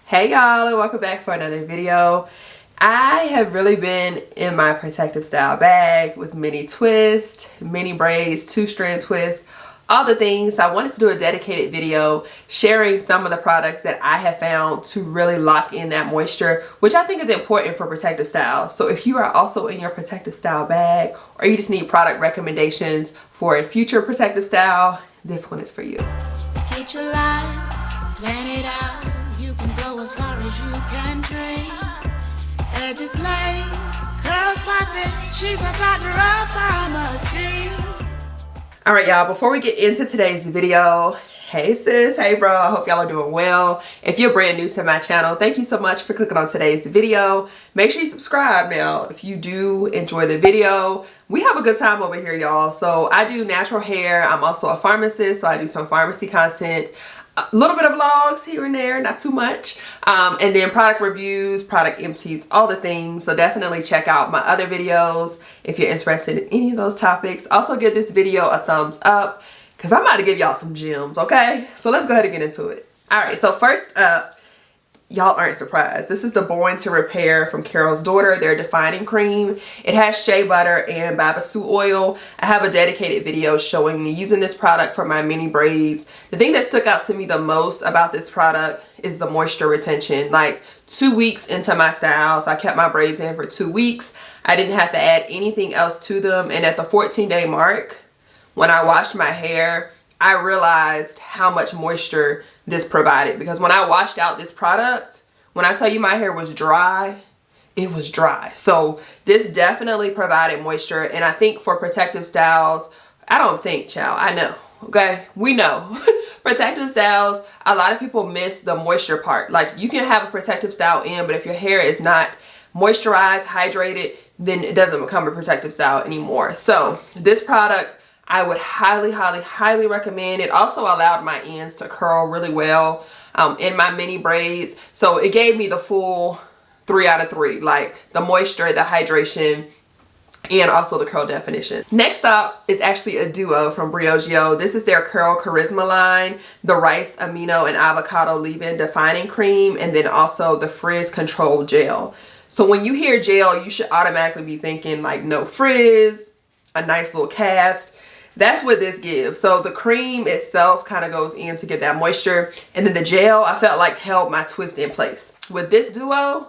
Hey y'all, and welcome back for another video. I have really been in my protective style bag with mini twists, mini braids, 2-strand twists, all the things. I wanted to do a dedicated video sharing some of the products that I have found to really lock in that moisture, which I think is important for protective styles. So if you are also in your protective style bag, or you just need product recommendations for a future protective style, this one is for you. Get your life, plan it out. You can go as far as you can dream. Edges laid, curls popping. She's a doctor of pharmacy. All right, y'all, before we get into today's video, hey sis, hey bro, I hope y'all are doing well. If you're brand new to my channel, thank you so much for clicking on today's video. Make sure you subscribe now if you do enjoy the video. We have a good time over here, y'all. So I do natural hair. I'm also a pharmacist, so I do some pharmacy content. A little bit of vlogs here and there, not too much, and then product reviews, product empties, all the things. So definitely check out my other videos if you're interested in any of those topics. Also give this video a thumbs up because I'm about to give y'all some gems, okay? So let's go ahead and get into it. All right, so first up, y'all aren't surprised. This is the Born to Repair from Carol's Daughter, their defining cream. It has shea butter and babassu oil. I have a dedicated video showing me using this product for my mini braids. The thing that stuck out to me the most about this product is the moisture retention. Like 2 weeks into my style, so I kept my braids in for 2 weeks. I didn't have to add anything else to them. And at the 14-day mark, when I washed my hair, I realized how much moisture this provided, because when I washed out this product, when I tell you my hair was dry, it was dry. So this definitely provided moisture. And I think for protective styles, I don't think, child, I know, okay, we know protective styles, a lot of people miss the moisture part. Like, you can have a protective style in, but if your hair is not moisturized, hydrated, then it doesn't become a protective style anymore. So this product, I would highly, highly, highly recommend. It also allowed my ends to curl really well in my mini braids. So it gave me the full 3 out of 3, like the moisture, the hydration, and also the curl definition. Next up is actually a duo from Briogeo. This is their Curl Charisma line, the Rice Amino and Avocado Leave-In Defining Cream, and then also the Frizz Control Gel. So when you hear gel, you should automatically be thinking like no frizz, a nice little cast. That's what this gives. So the cream itself kind of goes in to give that moisture, and then the gel, I felt like held my twist in place. With this duo,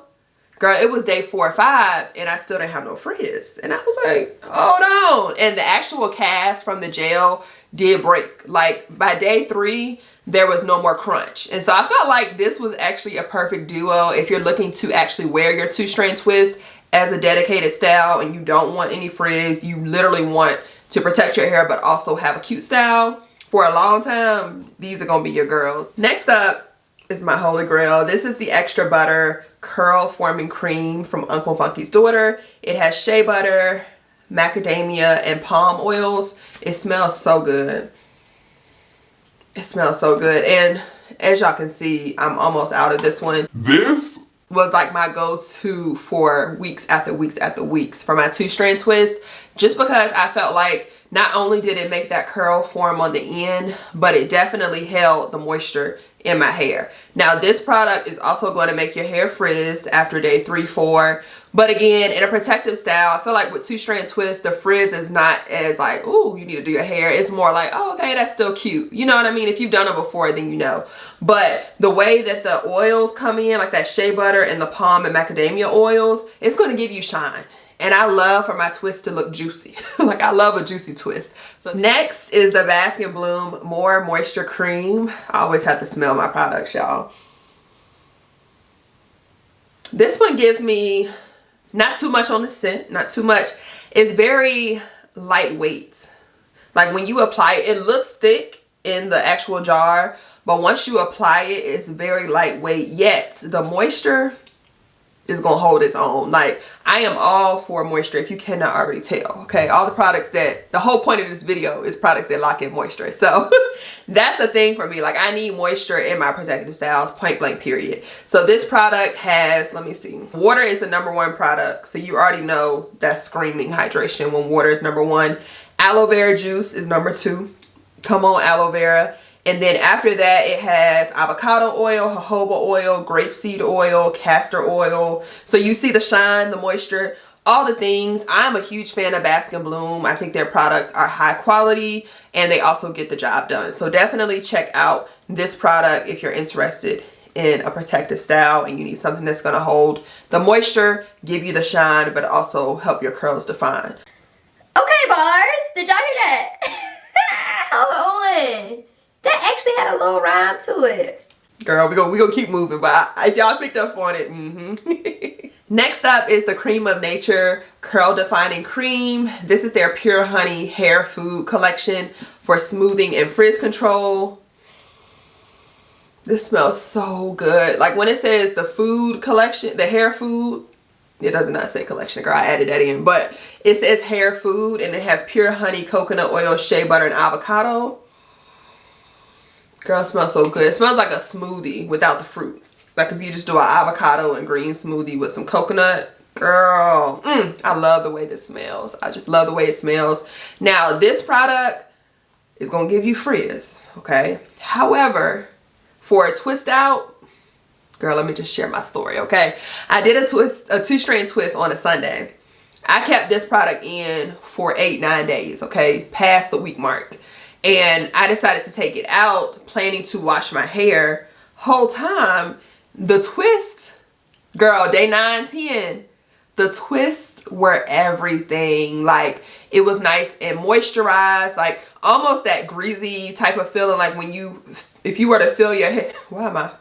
girl, it was day 4 or 5 and I still didn't have no frizz. And I was like, hold on. And the actual cast from the gel did break. Like by day 3, there was no more crunch. And so I felt like this was actually a perfect duo if you're looking to actually wear your 2-strand twist as a dedicated style and you don't want any frizz. You literally want to protect your hair but also have a cute style for a long time. These are gonna be your girls. Next up is my holy grail. This is the Extra Butter Curl Forming Cream from Uncle Funky's Daughter. It has shea butter, macadamia, and palm oils. It smells so good. It smells so good. And as y'all can see, I'm almost out of this one. This was like my go-to for weeks after weeks after weeks for my 2-strand twist, just because I felt like not only did it make that curl form on the end, but it definitely held the moisture in my hair. Now this product is also going to make your hair frizz after day 3, 4. But again, in a protective style, I feel like with 2-strand twist, the frizz is not as like, ooh, you need to do your hair. It's more like, oh, okay, that's still cute. You know what I mean? If you've done it before, then you know. But the way that the oils come in, like that shea butter and the palm and macadamia oils, it's going to give you shine. And I love for my twist to look juicy. Like, I love a juicy twist. So next is the Bask and Bloom More Moisture Cream. I always have to smell my products, y'all. This one gives me not too much on the scent, not too much. It's very lightweight. Like when you apply it, it looks thick in the actual jar, but once you apply it, it's very lightweight, yet the moisture is gonna hold its own. Like, I am all for moisture, if you cannot already tell, okay? All the products that, the whole point of this video is products that lock in moisture. So that's the thing for me. Like, I need moisture in my protective styles, point blank period. So this product has, let me see, water is the #1 product. So you already know that's screaming hydration when water is #1. Aloe vera juice is #2. Come on, aloe vera. And then after that, it has avocado oil, jojoba oil, grapeseed oil, castor oil. So you see the shine, the moisture, all the things. I'm a huge fan of Bask and Bloom. I think their products are high quality and they also get the job done. So definitely check out this product if you're interested in a protective style and you need something that's going to hold the moisture, give you the shine, but also help your curls define. Okay, bars, did y'all hear that? Hold on. That actually had a little rhyme to it. Girl, we gonna keep moving, but if y'all picked up on it, Next up is the Creme of Nature Curl Defining Cream. This is their Pure Honey Hair Food Collection for smoothing and frizz control. This smells so good. Like when it says the food collection, the hair food, it does not say collection, girl, I added that in, but it says hair food and it has pure honey, coconut oil, shea butter, and avocado. Girl, it smells so good. It smells like a smoothie without the fruit. Like if you just do an avocado and green smoothie with some coconut, girl, I love the way this smells. I just love the way it smells. Now, this product is going to give you frizz, okay? However, for a twist out, girl, let me just share my story, okay? I did a 2-strand twist on a Sunday. I kept this product in for 8-9 days, okay? Past the week mark. And I decided to take it out, planning to wash my hair. Whole time, the twist, girl, day 9-10, the twists were everything. Like, it was nice and moisturized, like almost that greasy type of feeling, like when if you were to feel your hair, why am I?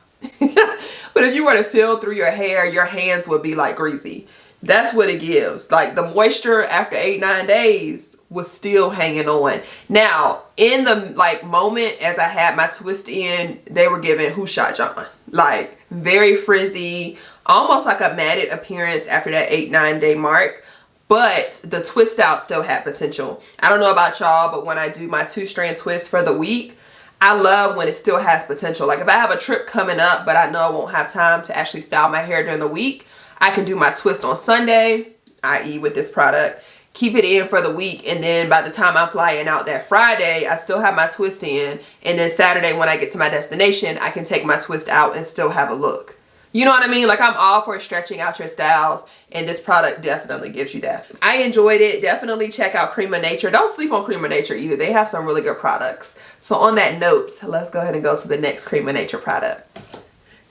But if you were to feel through your hair, your hands would be like greasy. That's what it gives. Like the moisture after 8-9 days was still hanging on. Now, in the like moment as I had my twist in, they were giving who shot John. Like very frizzy, almost like a matted appearance after that 8-9 day mark. But the twist out still had potential. I don't know about y'all, but when I do my 2-strand twist for the week, I love when it still has potential. Like if I have a trip coming up, but I know I won't have time to actually style my hair during the week, I can do my twist on Sunday, i.e. with this product, keep it in for the week, and then by the time I'm flying out that Friday, I still have my twist in, and then Saturday when I get to my destination, I can take my twist out and still have a look. You know what I mean? Like I'm all for stretching out your styles, and this product definitely gives you that. I enjoyed it. Definitely check out Creme of Nature. Don't sleep on Creme of Nature either. They have some really good products. So on that note, let's go ahead and go to the next Creme of Nature product.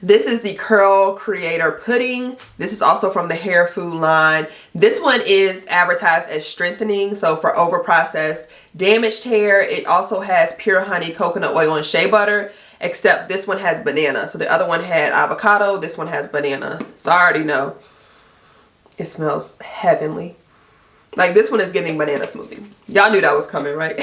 This is the Curl Creator Pudding. This is also from the hair food line. This one is advertised as strengthening, so for overprocessed damaged hair. It also has pure honey, coconut oil, and shea butter, except this one has banana. So the other one had avocado, this one has banana. So I already know it smells heavenly. Like this one is giving banana smoothie. Y'all knew that was coming, right?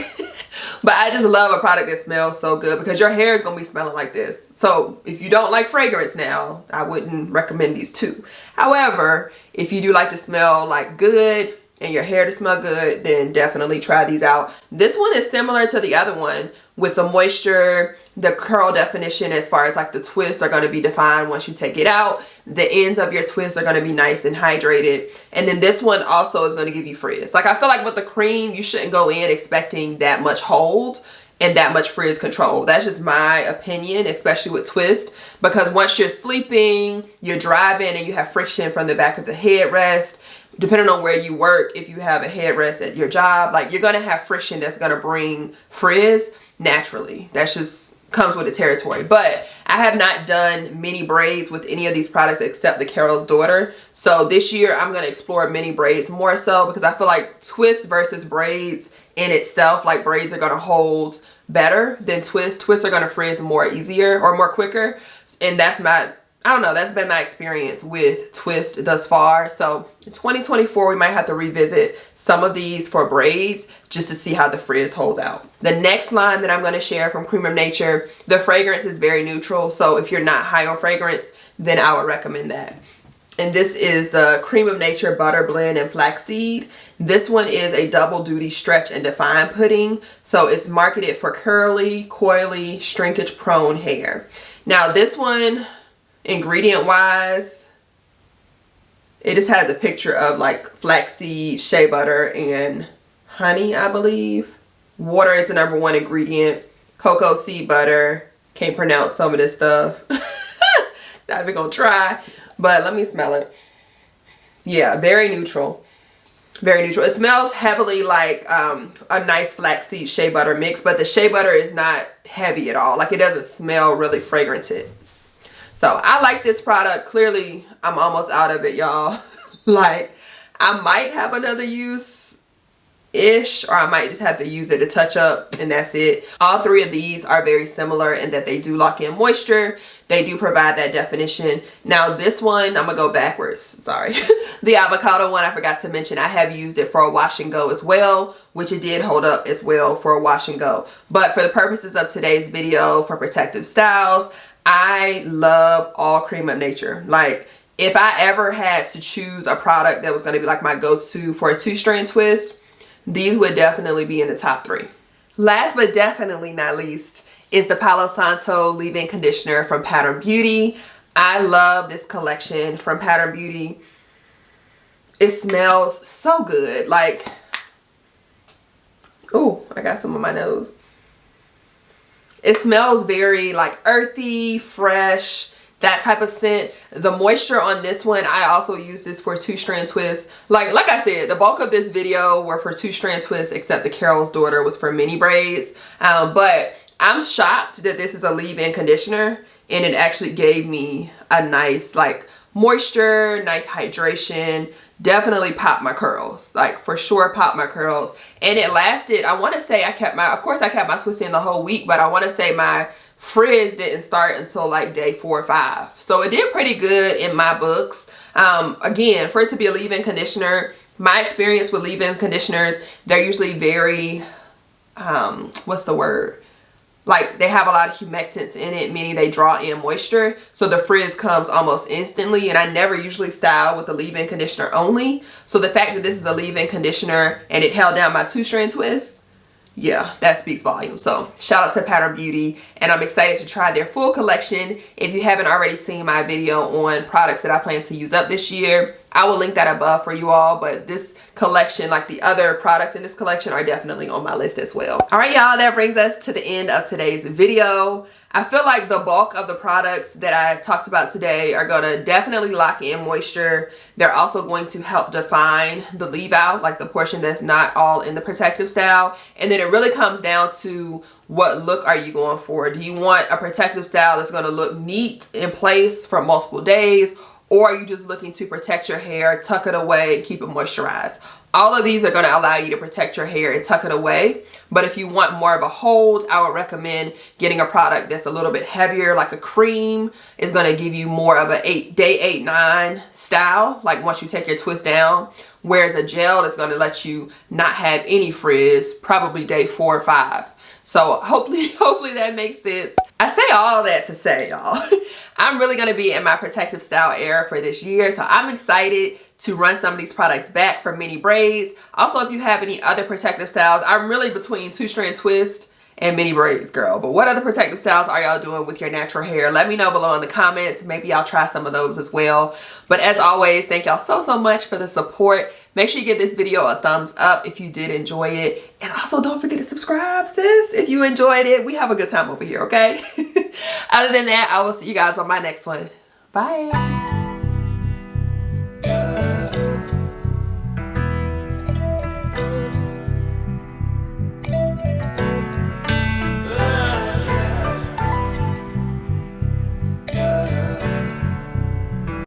But I just love a product that smells so good because your hair is going to be smelling like this. So if you don't like fragrance now, I wouldn't recommend these two. However, if you do like to smell like good and your hair to smell good, then definitely try these out. This one is similar to the other one with the moisture, the curl definition as far as like the twists are going to be defined once you take it out. The ends of your twists are going to be nice and hydrated. And then this one also is going to give you frizz. Like I feel like with the cream, you shouldn't go in expecting that much hold and that much frizz control. That's just my opinion, especially with twist, because once you're sleeping, you're driving and you have friction from the back of the headrest. Depending on where you work, if you have a headrest at your job, like you're going to have friction that's going to bring frizz naturally. That's just comes with the territory. But I have not done mini braids with any of these products except the Carol's Daughter. So this year I'm going to explore mini braids more so because I feel like twist versus braids in itself, like braids are going to hold better than twists. Twists are going to frizz more easier or more quicker. And that's I don't know, that's been my experience with twist thus far. So in 2024, we might have to revisit some of these for braids just to see how the frizz holds out. The next line that I'm going to share from Creme of Nature, the fragrance is very neutral. So if you're not high on fragrance, then I would recommend that. And this is the Creme of Nature Butter Blend and Flaxseed. This one is a double duty stretch and define pudding. So it's marketed for curly, coily, shrinkage prone hair. Now this one, ingredient wise, it just has a picture of like flaxseed, shea butter, and honey, I believe. Water is the #1 ingredient. cocoa seed butter. Can't pronounce some of this stuff. Not even gonna try, but let me smell it. Yeah, very neutral. Very neutral. It smells heavily like a nice flaxseed shea butter mix, but the shea butter is not heavy at all. Like, it doesn't smell really fragranted. So I like this product. Clearly, I'm almost out of it, y'all. Like, I might have another use-ish, or I might just have to use it to touch up, and that's it. All three of these are very similar in that they do lock in moisture. They do provide that definition. Now this one, I'm gonna go backwards, sorry. The avocado one, I forgot to mention, I have used it for a wash and go as well, which it did hold up as well for a wash and go. But for the purposes of today's video, for protective styles, I love all Creme of Nature. Like, if I ever had to choose a product that was gonna be like my go-to for a 2-strand twist, these would definitely be in the top 3. Last but definitely not least is the Palo Santo leave-in conditioner from Pattern Beauty. I love this collection from Pattern Beauty. It smells so good. Like, oh, I got some on my nose. It smells very like earthy, fresh, that type of scent. The moisture on this one, I also use this for 2-strand twists. Like I said, the bulk of this video were for 2-strand twists, except the Carol's Daughter was for mini braids. But I'm shocked that this is a leave-in conditioner, and it actually gave me a nice like moisture, nice hydration. Definitely popped my curls, like for sure popped my curls. And it lasted, I want to say I kept my twist in the whole week, but I want to say my frizz didn't start until like day 4 or 5. So it did pretty good in my books. Again, for it to be a leave-in conditioner, my experience with leave-in conditioners, they're usually very, what's the word? Like, they have a lot of humectants in it, meaning they draw in moisture. So the frizz comes almost instantly, and I never usually style with a leave-in conditioner only. So the fact that this is a leave-in conditioner and it held down my 2-strand twist, yeah, that speaks volumes. So shout out to Pattern Beauty, and I'm excited to try their full collection. If you haven't already seen my video on products that I plan to use up this year, I will link that above for you all, but this collection, like the other products in this collection, are definitely on my list as well. All right, y'all, that brings us to the end of today's video. I feel like the bulk of the products that I talked about today are gonna definitely lock in moisture. They're also going to help define the leave out, like the portion that's not all in the protective style. And then it really comes down to what look are you going for? Do you want a protective style that's gonna look neat in place for multiple days? Or are you just looking to protect your hair, tuck it away, and keep it moisturized? All of these are going to allow you to protect your hair and tuck it away. But if you want more of a hold, I would recommend getting a product that's a little bit heavier, like a cream. Is going to give you more of a day 8, 9 style, like once you take your twist down. Whereas a gel is going to let you not have any frizz, probably day 4 or 5. So hopefully that makes sense. I say all that to say, y'all, I'm really going to be in my protective style era for this year. So I'm excited to run some of these products back for mini braids. Also, if you have any other protective styles, I'm really between 2-strand twist and mini braids, girl. But what other protective styles are y'all doing with your natural hair? Let me know below in the comments. Maybe I'll try some of those as well. But as always, thank y'all so much for the support. Make sure you give this video a thumbs up if you did enjoy it. And also don't forget to subscribe, sis, if you enjoyed it. We have a good time over here, okay? Other than that, I will see you guys on my next one. Bye.